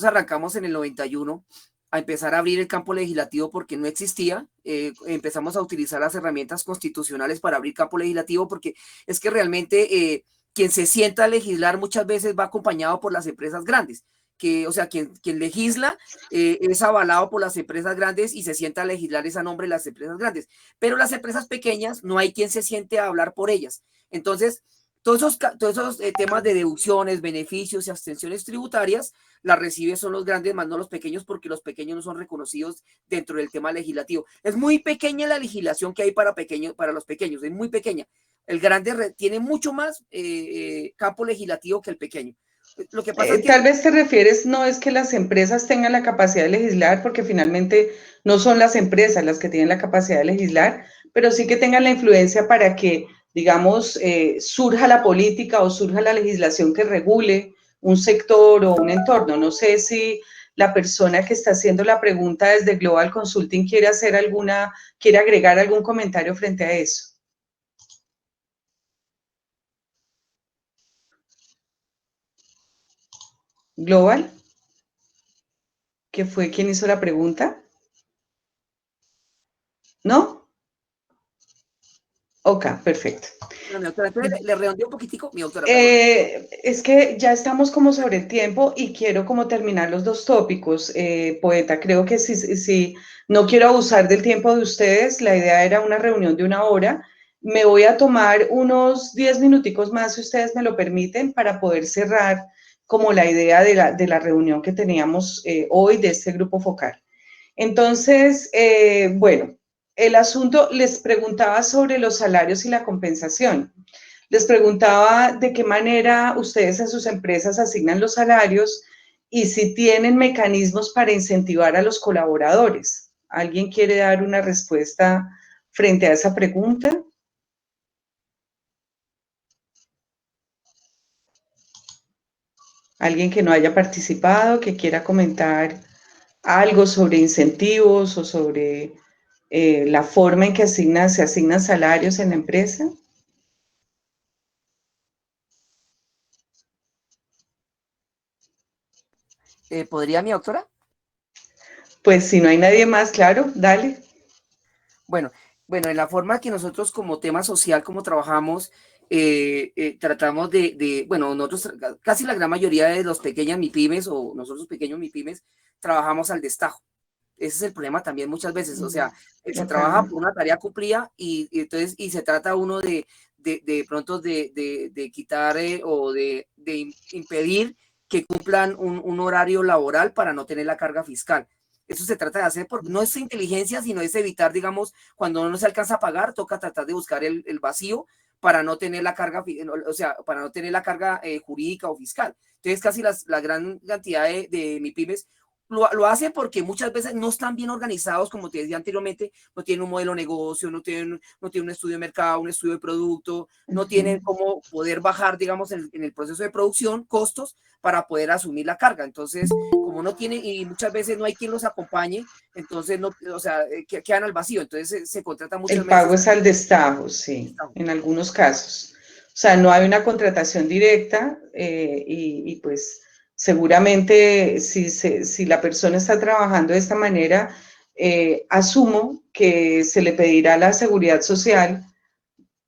arrancamos en el 91 a empezar a abrir el campo legislativo porque no existía. Empezamos a utilizar las herramientas constitucionales para abrir campo legislativo porque es que realmente quien se sienta a legislar muchas veces va acompañado por las empresas grandes. O sea, quien legisla es avalado por las empresas grandes y se sienta a legislar es a nombre de las empresas grandes. Pero las empresas pequeñas no hay quien se siente a hablar por ellas. Entonces, todos esos temas de deducciones, beneficios y abstenciones tributarias las reciben son los grandes, más no los pequeños, porque los pequeños no son reconocidos dentro del tema legislativo. Es muy pequeña la legislación que hay para los pequeños, es muy pequeña. El grande tiene mucho más campo legislativo que el pequeño. Lo que pasa es que tal vez te refieres, no es que las empresas tengan la capacidad de legislar, porque finalmente no son las empresas las que tienen la capacidad de legislar, pero sí que tengan la influencia para que, digamos, surja la política o surja la legislación que regule un sector o un entorno. No sé si la persona que está haciendo la pregunta desde Global Consulting quiere agregar algún comentario frente a eso. Global, ¿que fue quien hizo la pregunta? ¿No? Ok, perfecto. Bueno, mi doctora, entonces le redondeo un poquitico, mi doctora. Es que ya estamos como sobre el tiempo y quiero como terminar los dos tópicos, poeta. Creo que si no quiero abusar del tiempo de ustedes, la idea era una reunión de 1 hora. Me voy a tomar unos 10 minuticos más, si ustedes me lo permiten, para poder cerrar como la idea de la reunión que teníamos hoy de este grupo focal. Entonces, bueno, el asunto, les preguntaba sobre los salarios y la compensación. Les preguntaba de qué manera ustedes a sus empresas asignan los salarios y si tienen mecanismos para incentivar a los colaboradores. ¿Alguien quiere dar una respuesta frente a esa pregunta? ¿Alguien que no haya participado, que quiera comentar algo sobre incentivos o sobre la forma en que se asignan salarios en la empresa? ¿Podría, mi doctora? Pues si no hay nadie más, claro, dale. Bueno, en la forma que nosotros como tema social, como trabajamos, tratamos bueno, nosotros casi la gran mayoría de los pequeñas MIPYMES o nosotros pequeños MIPYMES trabajamos al destajo. Ese es el problema también muchas veces, o sea, se trabaja por una tarea cumplida y entonces se trata uno de pronto de quitar o de impedir que cumplan un horario laboral para no tener la carga fiscal. Eso se trata de hacer, no es inteligencia, sino es evitar, digamos, cuando no se alcanza a pagar, toca tratar de buscar el vacío para no tener la carga, o sea, para no tener la carga jurídica o fiscal. Entonces, casi la gran cantidad de MIPYMES lo hacen porque muchas veces no están bien organizados, como te decía anteriormente, no tienen un modelo de negocio, no tienen un estudio de mercado, un estudio de producto, no tienen cómo poder bajar, digamos, en el proceso de producción, costos para poder asumir la carga. Entonces, como no tienen, y muchas veces no hay quien los acompañe, entonces, no, o sea, quedan al vacío. Entonces, se contrata muchas veces. El veces. pago es al destajo, sí, en algunos casos. O sea, no hay una contratación directa y pues seguramente si la persona está trabajando de esta manera, asumo que se le pedirá la seguridad social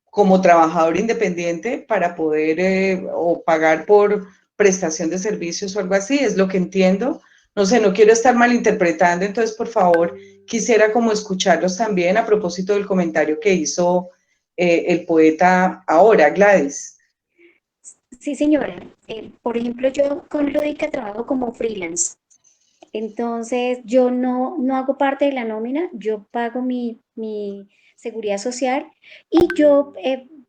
como trabajador independiente para poder o pagar por prestación de servicios o algo así, es lo que entiendo. No sé, no quiero estar malinterpretando, entonces por favor quisiera como escucharlos también a propósito del comentario que hizo el poeta ahora, Gladys. Sí, señora. Por ejemplo, yo con Lúdica trabajo como freelance. Entonces, yo no hago parte de la nómina, yo pago mi seguridad social y yo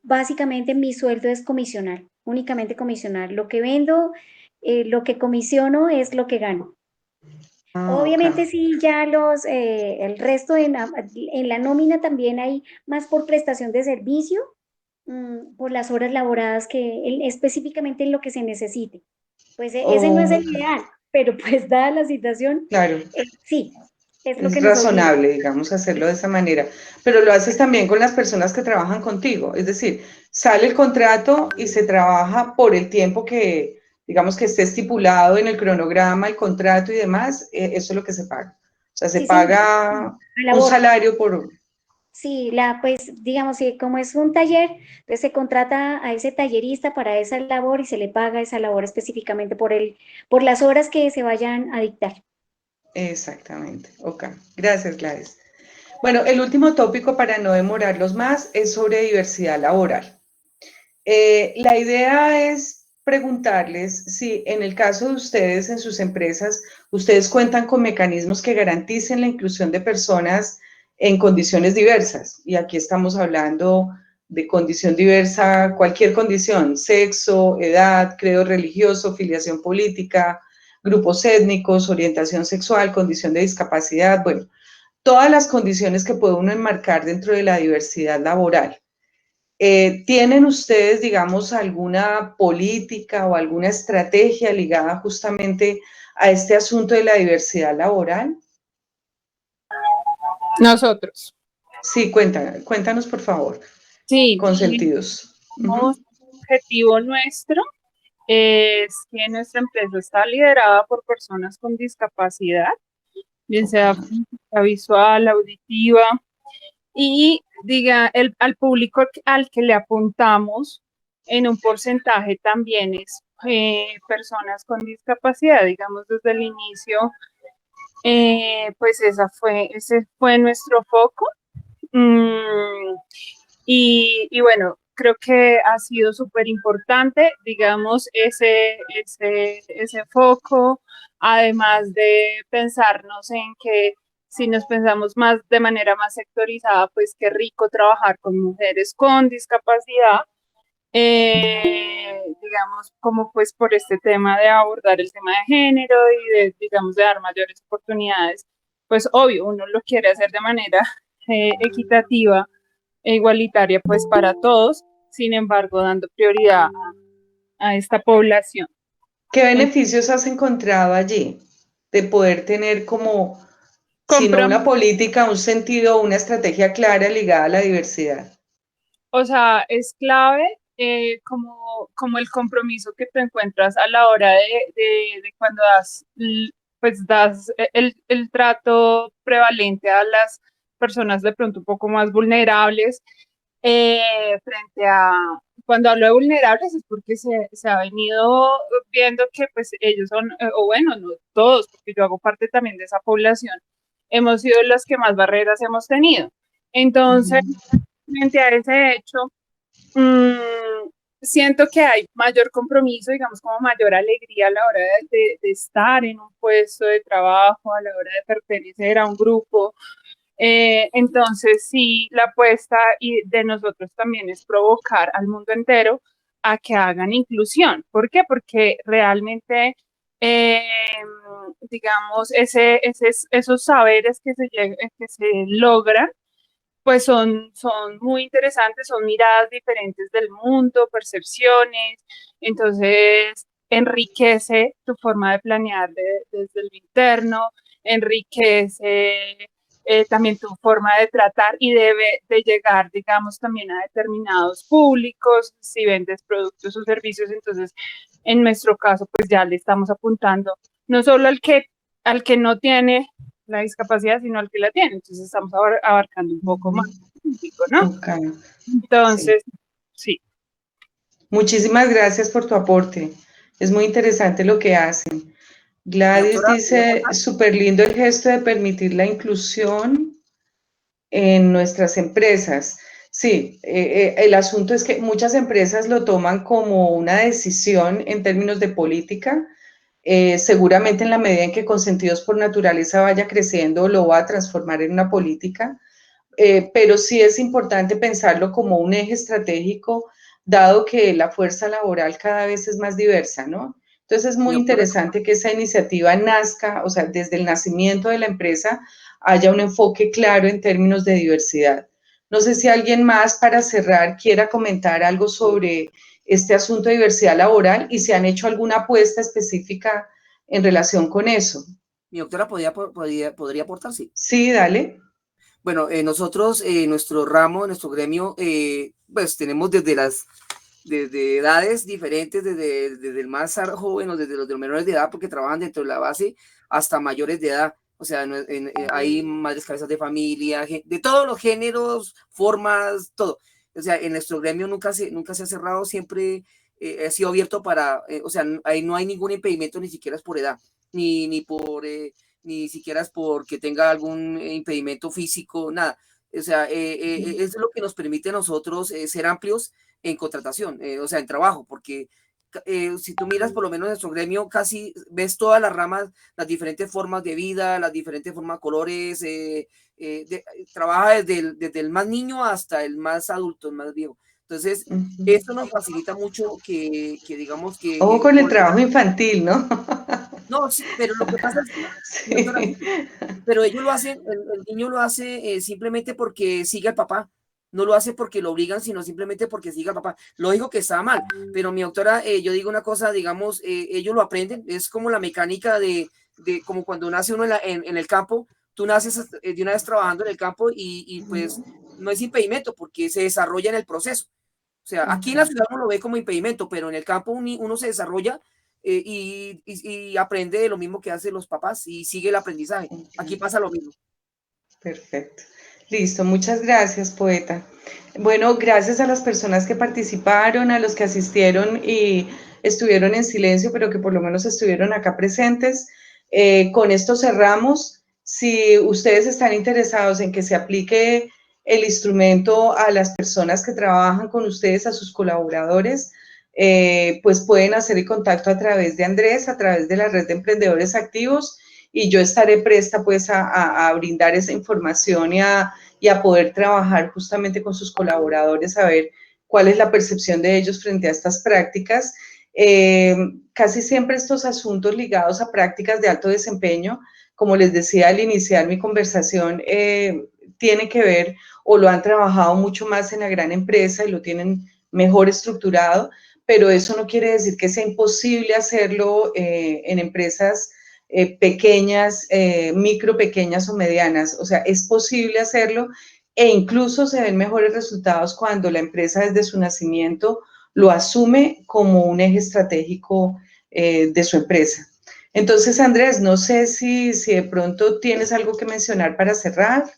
básicamente mi sueldo es comisional, únicamente comisional. Lo que vendo, lo que comisiono es lo que gano. Obviamente Okay. sí, ya el resto en la nómina también hay más por prestación de servicio, por las horas laboradas específicamente en lo que se necesite. Pues ese no es el Okay. ideal, pero pues dada la situación, Claro, sí, es lo que es nos obliga. razonable, digamos, hacerlo de esa manera, pero lo haces también con las personas que trabajan contigo, es decir, sale el contrato y se trabaja por el tiempo que, digamos, que esté estipulado en el cronograma, el contrato y demás, eso es lo que se paga. O sea, se Sí, señor, paga la un labor. salario por... Sí, pues digamos, como es un taller, entonces se contrata a ese tallerista para esa labor y se le paga esa labor específicamente por las horas que se vayan a dictar. Exactamente, ok. Gracias, Gladys. Bueno, el último tópico para no demorarlos más es sobre diversidad laboral. La idea es preguntarles si en el caso de ustedes, en sus empresas, ustedes cuentan con mecanismos que garanticen la inclusión de personas en condiciones diversas. Y aquí estamos hablando de condición diversa, cualquier condición, sexo, edad, credo religioso, filiación política, grupos étnicos, orientación sexual, condición de discapacidad, bueno, todas las condiciones que puede uno enmarcar dentro de la diversidad laboral. ¿Tienen ustedes, digamos, alguna política o alguna estrategia ligada justamente a este asunto de la diversidad laboral? Nosotros. Sí, cuéntanos por favor, Sí, consentidos. un objetivo nuestro es que nuestra empresa está liderada por personas con discapacidad, bien Ok, sea física, visual, auditiva, y diga, al público al que le apuntamos en un porcentaje también es personas con discapacidad, digamos desde el inicio, pues ese fue nuestro foco. Mm, y bueno, creo que ha sido súper importante, digamos, ese foco, además de pensarnos en que si nos pensamos más de manera más sectorizada, pues qué rico trabajar con mujeres con discapacidad, digamos, como pues por este tema de abordar el tema de género y de, digamos, de dar mayores oportunidades, pues obvio, uno lo quiere hacer de manera equitativa e igualitaria pues para todos, sin embargo dando prioridad a esta población. ¿qué En beneficios has encontrado allí de poder tener como, si no una comprom- política, un sentido, una estrategia clara ligada a la diversidad? o sea, es clave como el compromiso que te encuentras a la hora de cuando pues das el trato prevalente a las personas de pronto un poco más vulnerables, frente a, cuando hablo de vulnerables es porque se ha venido viendo que pues ellos son, o bueno, no todos, porque yo hago parte también de esa población, hemos sido los que más barreras hemos tenido. Entonces, frente a ese hecho, siento que hay mayor compromiso, digamos, como mayor alegría a la hora de estar en un puesto de trabajo, a la hora de pertenecer a un grupo. Entonces, sí, la apuesta y de nosotros también es provocar al mundo entero a que hagan inclusión. ¿Por qué? Porque realmente, eh, digamos, esos saberes que se logran, pues son muy interesantes, son miradas diferentes del mundo, percepciones, entonces enriquece tu forma de planear desde lo interno, enriquece también tu forma de tratar y debe de llegar, digamos, también a determinados públicos, si vendes productos o servicios, entonces en nuestro caso pues ya le estamos apuntando no solo al que no tiene la discapacidad, sino al que la tiene, entonces estamos abarcando un poco más público, ¿no? Ok, sí. Entonces, sí. Muchísimas gracias por tu aporte. Es muy interesante lo que hacen. Mi Gladys doctora, ¿podría dice, aportar? súper lindo el gesto de permitir la inclusión en nuestras empresas. Sí, el asunto es que muchas empresas lo toman como una decisión en términos de política. Seguramente en la medida en que Consentidos por Naturaleza vaya creciendo, lo va a transformar en una política. Pero sí es importante pensarlo como un eje estratégico, dado que la fuerza laboral cada vez es más diversa, ¿no? Entonces es Mi muy doctora, interesante que esa iniciativa nazca, o sea, desde el nacimiento de la empresa haya un enfoque claro en términos de diversidad. No sé si alguien más para cerrar quiera comentar algo sobre este asunto de diversidad laboral y si han hecho alguna apuesta específica en relación con eso. mi doctora podría aportar, sí. Sí, dale. Bueno, nosotros, nuestro ramo, nuestro gremio, pues tenemos desde edades diferentes, desde el más joven o desde los de los menores de edad, porque trabajan dentro de la base, hasta mayores de edad. O sea, hay madres cabezas de familia, de todos los géneros, formas, todo. O sea, en nuestro gremio nunca se ha cerrado, siempre ha sido abierto o sea, ahí no hay ningún impedimento, ni siquiera es por edad, ni siquiera es porque tenga algún impedimento físico, nada. O sea, es lo que nos permite a nosotros ser amplios en contratación, o sea, en trabajo, porque si tú miras por lo menos nuestro gremio, casi ves todas las ramas, las diferentes formas de vida, las diferentes formas, colores, trabaja desde el más niño hasta el más adulto, el más viejo. Entonces, Uh -huh. esto nos facilita mucho que digamos Ojo que con el por lo trabajo menos, infantil, ¿no? no, sí, pero lo que pasa es que, doctora, Sí. pero ellos lo hacen, el niño lo hace simplemente porque sigue al papá, no lo hace porque lo obligan, sino simplemente porque sigue al papá. Lo dijo que está mal, pero mi doctora, yo digo una cosa, digamos, ellos lo aprenden, es como la mecánica de como cuando nace uno en el campo, tú naces de una vez trabajando en el campo y pues no es impedimento porque se desarrolla en el proceso. O sea, aquí en la Okay. ciudad uno lo ve como impedimento, pero en el campo uno se desarrolla y aprende lo mismo que hacen los papás y sigue el aprendizaje. Aquí Okay. pasa lo mismo. Perfecto. Listo, muchas gracias, poeta. Bueno, gracias a las personas que participaron, a los que asistieron y estuvieron en silencio, pero que por lo menos estuvieron acá presentes. Con esto cerramos. Si ustedes están interesados en que se aplique el instrumento a las personas que trabajan con ustedes, a sus colaboradores, pues pueden hacer el contacto a través de Andrés, a través de la red de emprendedores activos, y yo estaré presta pues a brindar esa información y a poder trabajar justamente con sus colaboradores, a ver cuál es la percepción de ellos frente a estas prácticas. Casi siempre estos asuntos ligados a prácticas de alto desempeño, como les decía al iniciar mi conversación, tiene que ver o lo han trabajado mucho más en la gran empresa y lo tienen mejor estructurado, pero eso no quiere decir que sea imposible hacerlo en empresas pequeñas, micro, pequeñas o medianas. O sea, es posible hacerlo e incluso se ven mejores resultados cuando la empresa desde su nacimiento lo asume como un eje estratégico de su empresa. Entonces, Andrés, no sé si de pronto tienes algo que mencionar para cerrar.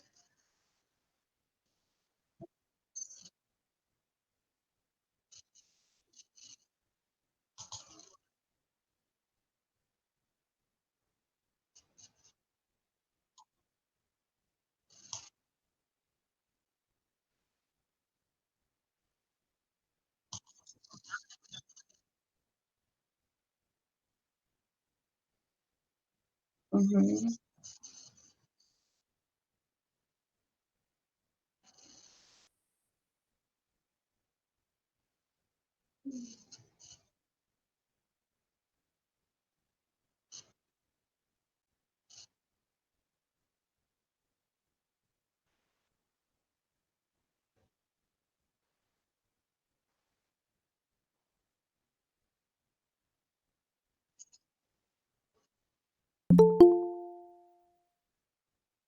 Uh -huh.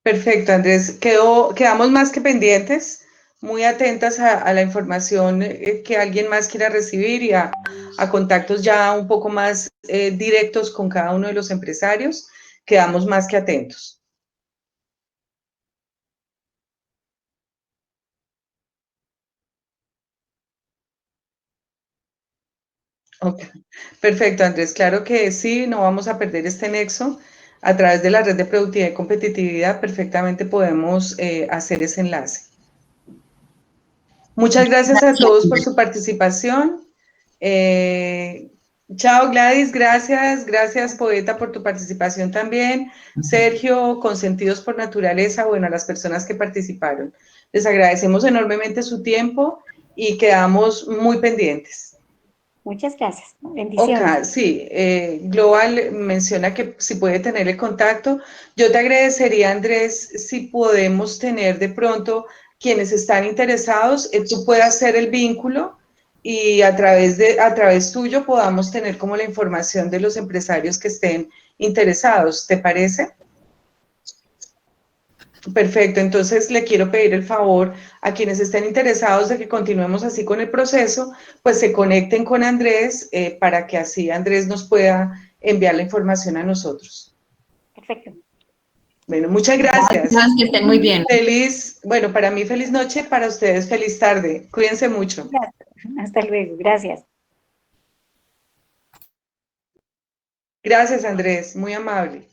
Perfecto, Andrés. Quedamos más que pendientes, muy atentas a la información que alguien más quiera recibir y a contactos ya un poco más directos con cada uno de los empresarios. Quedamos más que atentos. Ok, perfecto, Andrés. Claro que sí, no vamos a perder este nexo. A través de la red de productividad y competitividad, perfectamente podemos hacer ese enlace. Muchas gracias a todos por su participación. Chao, Gladys, gracias. Gracias, Poeta, por tu participación también. Sergio, Consentidos por Naturaleza, bueno, a las personas que participaron. Les agradecemos enormemente su tiempo y quedamos muy pendientes. Muchas gracias. Bendiciones. Ok, sí, Global menciona que si puede tener el contacto. Yo te agradecería, Andrés, si podemos tener de pronto quienes están interesados, tú puedas hacer el vínculo y a través tuyo podamos tener como la información de los empresarios que estén interesados. ¿Te parece? Perfecto, entonces le quiero pedir el favor a quienes estén interesados de que continuemos así con el proceso, pues se conecten con Andrés para que así Andrés nos pueda enviar la información a nosotros. Perfecto. Bueno, muchas gracias. Gracias, que estén muy bien. Bueno, para mí feliz noche, para ustedes feliz tarde. Cuídense mucho. Hasta luego, gracias. Gracias, Andrés, muy amable.